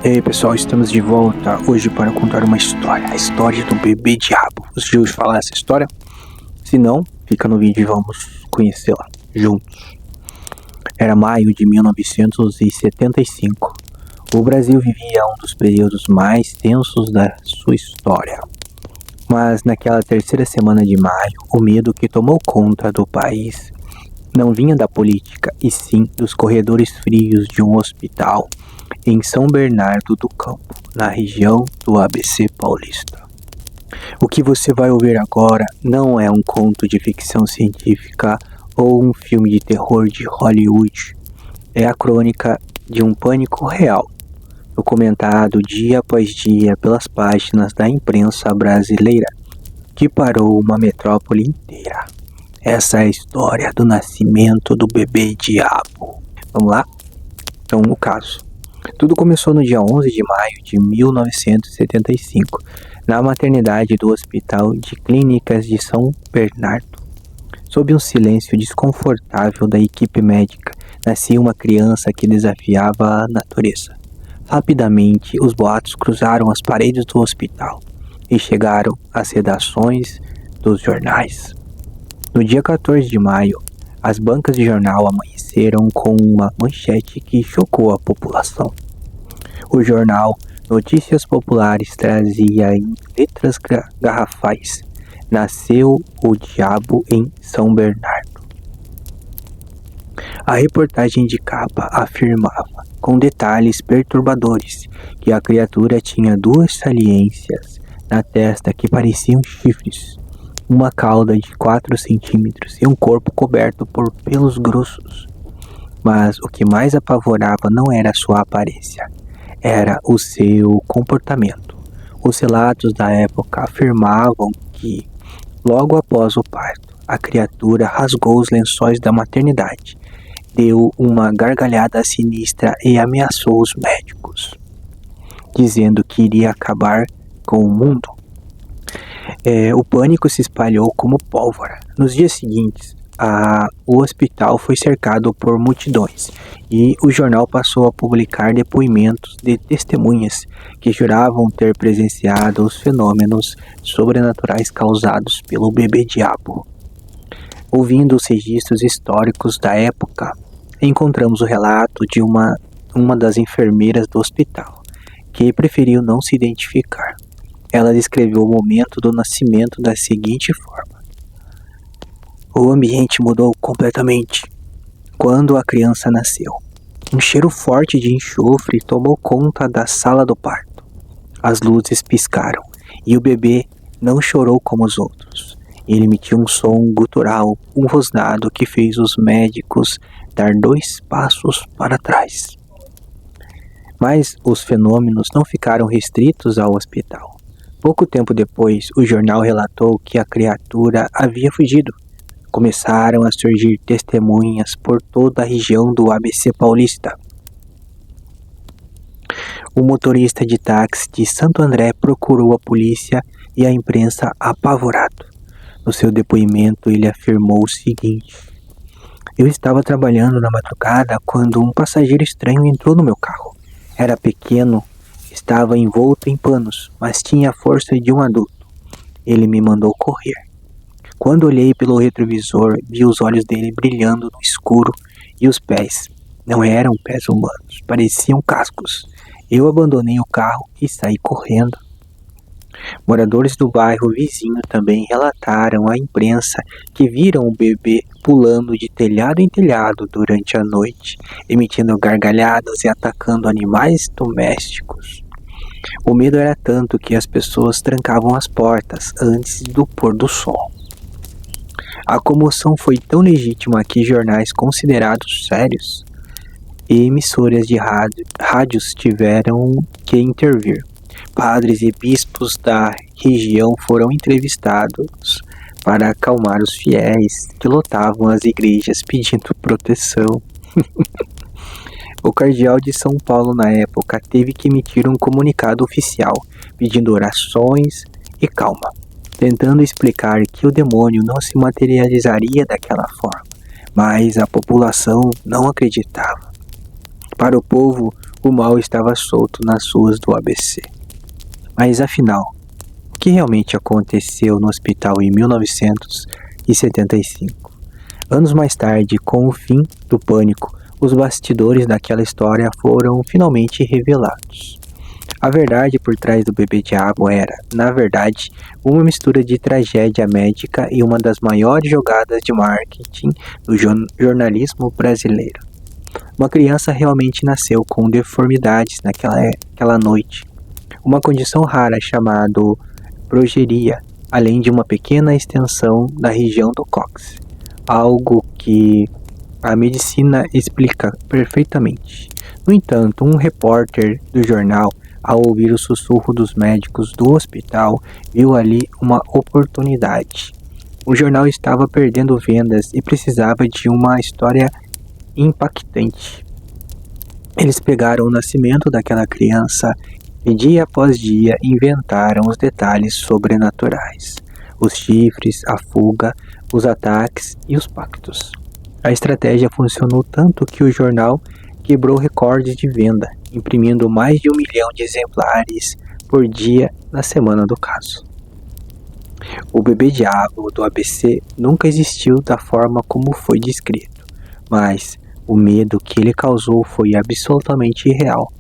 E aí pessoal, estamos de volta hoje para contar uma história, a história do bebê diabo. Você já ouviu falar essa história? Se não, fica no vídeo e vamos conhecê-la juntos. Era maio de 1975. O Brasil vivia um dos períodos mais tensos da sua história. Mas naquela terceira semana de maio, o medo que tomou conta do país não vinha da política, e sim dos corredores frios de um hospital em São Bernardo do Campo, na região do ABC Paulista. O que você vai ouvir agora não é um conto de ficção científica ou um filme de terror de Hollywood. É a crônica de um pânico real, documentado dia após dia pelas páginas da imprensa brasileira, que parou uma metrópole inteira. Essa é a história do nascimento do bebê diabo. Vamos lá? Então, o caso. Tudo começou no dia 11 de maio de 1975, na maternidade do Hospital de Clínicas de São Bernardo. Sob um silêncio desconfortável da equipe médica, nascia uma criança que desafiava a natureza. Rapidamente, os boatos cruzaram as paredes do hospital e chegaram às redações dos jornais. No dia 14 de maio, as bancas de jornal amanheceram com uma manchete que chocou a população. O jornal Notícias Populares trazia em letras garrafais: "Nasceu o diabo em São Bernardo". A reportagem de capa afirmava, com detalhes perturbadores, que a criatura tinha duas saliências na testa que pareciam chifres, uma cauda de 4 centímetros e um corpo coberto por pelos grossos. Mas o que mais apavorava não era sua aparência, era o seu comportamento. Os relatos da época afirmavam que, logo após o parto, a criatura rasgou os lençóis da maternidade, deu uma gargalhada sinistra e ameaçou os médicos, dizendo que iria acabar com o mundo. O pânico se espalhou como pólvora. Nos dias seguintes, o hospital foi cercado por multidões e o jornal passou a publicar depoimentos de testemunhas que juravam ter presenciado os fenômenos sobrenaturais causados pelo bebê diabo. Ouvindo os registros históricos da época, encontramos o relato de uma das enfermeiras do hospital, que preferiu não se identificar. Ela descreveu o momento do nascimento da seguinte forma: "O ambiente mudou completamente quando a criança nasceu. Um cheiro forte de enxofre tomou conta da sala do parto. As luzes piscaram e o bebê não chorou como os outros. Ele emitiu um som gutural, um rosnado que fez os médicos dar 2 passos para trás." Mas os fenômenos não ficaram restritos ao hospital. Pouco tempo depois, o jornal relatou que a criatura havia fugido. Começaram a surgir testemunhas por toda a região do ABC Paulista. O motorista de táxi de Santo André procurou a polícia e a imprensa apavorado. No seu depoimento, ele afirmou o seguinte: "Eu estava trabalhando na madrugada quando um passageiro estranho entrou no meu carro. Era pequeno, estava envolto em panos, mas tinha a força de um adulto. Ele me mandou correr. Quando olhei pelo retrovisor, vi os olhos dele brilhando no escuro e os pés. Não eram pés humanos, pareciam cascos. Eu abandonei o carro e saí correndo." Moradores do bairro vizinho também relataram à imprensa que viram o bebê pulando de telhado em telhado durante a noite, emitindo gargalhadas e atacando animais domésticos. O medo era tanto que as pessoas trancavam as portas antes do pôr do sol. A comoção foi tão legítima que jornais considerados sérios e emissoras de rádios tiveram que intervir. Padres e bispos da região foram entrevistados para acalmar os fiéis que lotavam as igrejas pedindo proteção. O cardeal de São Paulo na época teve que emitir um comunicado oficial pedindo orações e calma, tentando explicar que o demônio não se materializaria daquela forma, mas a população não acreditava. Para o povo, o mal estava solto nas ruas do ABC. Mas afinal, o que realmente aconteceu no hospital em 1975? Anos mais tarde, com o fim do pânico, os bastidores daquela história foram finalmente revelados. A verdade por trás do Bebê Diabo era, na verdade, uma mistura de tragédia médica e uma das maiores jogadas de marketing do jornalismo brasileiro. Uma criança realmente nasceu com deformidades naquela noite. Uma condição rara chamada progeria, além de uma pequena extensão da região do cóccix. Algo que a medicina explica perfeitamente. No entanto, um repórter do jornal, ao ouvir o sussurro dos médicos do hospital, viu ali uma oportunidade. O jornal estava perdendo vendas e precisava de uma história impactante. Eles pegaram o nascimento daquela criança e dia após dia inventaram os detalhes sobrenaturais. Os chifres, a fuga, os ataques e os pactos. A estratégia funcionou tanto que o jornal quebrou recordes de venda, imprimindo mais de 1 milhão de exemplares por dia na semana do caso. O Bebê Diabo do ABC nunca existiu da forma como foi descrito, mas o medo que ele causou foi absolutamente irreal.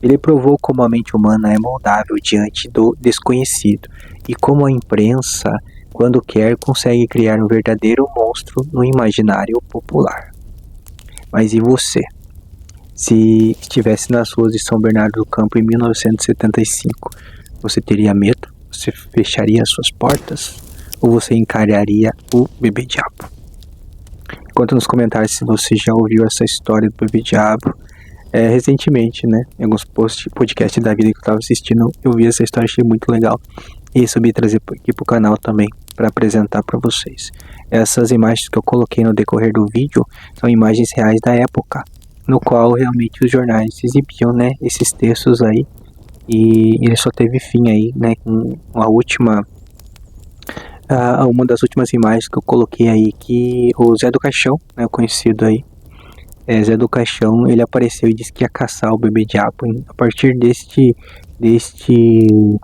Ele provou como a mente humana é moldável diante do desconhecido e como a imprensa, quando quer, consegue criar um verdadeiro monstro no imaginário popular. Mas e você? Se estivesse nas ruas de São Bernardo do Campo em 1975, você teria medo? Você fecharia suas portas? Ou você encararia o Bebê Diabo? Conta nos comentários se você já ouviu essa história do Bebê Diabo. Recentemente, né, em alguns podcasts da vida que eu estava assistindo, eu vi essa história, achei muito legal e resolvi trazer aqui pro canal também para apresentar para vocês. Essas imagens que eu coloquei no decorrer do vídeo são imagens reais da época, no qual realmente os jornais exibiam, né, esses textos aí, e ele só teve fim aí, né, com uma das últimas imagens que eu coloquei aí, que o Zé do Caixão, né, conhecido aí, Zé do Caixão, ele apareceu e disse que ia caçar o Bebê Diabo. A partir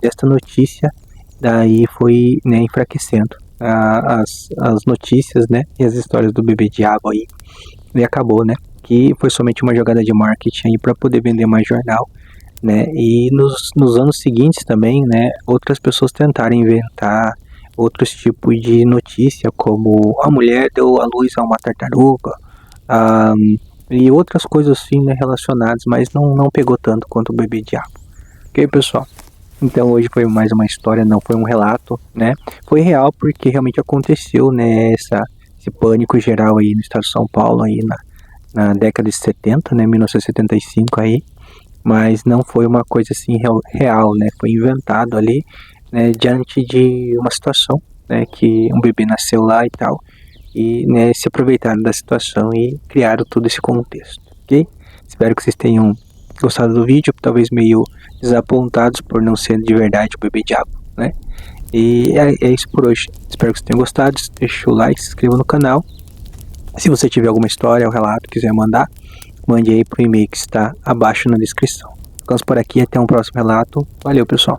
desta notícia, daí foi, né, enfraquecendo as notícias, né, e as histórias do Bebê Diabo aí, e acabou, né, que foi somente uma jogada de marketing aí para poder vender mais jornal, né, e nos anos seguintes também, né, outras pessoas tentaram inventar outros tipos de notícia, como a mulher deu à luz a uma tartaruga, e outras coisas assim, né, relacionadas, mas não pegou tanto quanto o Bebê Diabo. Ok, pessoal? Então hoje foi mais uma história, não foi um relato, né? Foi real porque realmente aconteceu, né, esse pânico geral aí no estado de São Paulo aí na década de 70, né, 1975 aí, mas não foi uma coisa assim real, né? Foi inventado ali, né, diante de uma situação, né, que um bebê nasceu lá e tal, e, né, se aproveitaram da situação e criaram todo esse contexto, ok? Espero que vocês tenham gostado do vídeo, talvez meio desapontados por não ser de verdade o Bebê Diabo, né? E é isso por hoje. Espero que vocês tenham gostado. Deixa o like, se inscreva no canal. Se você tiver alguma história ou relato, quiser mandar, mande aí pro e-mail que está abaixo na descrição. Ficamos por aqui, até um próximo relato. Valeu, pessoal!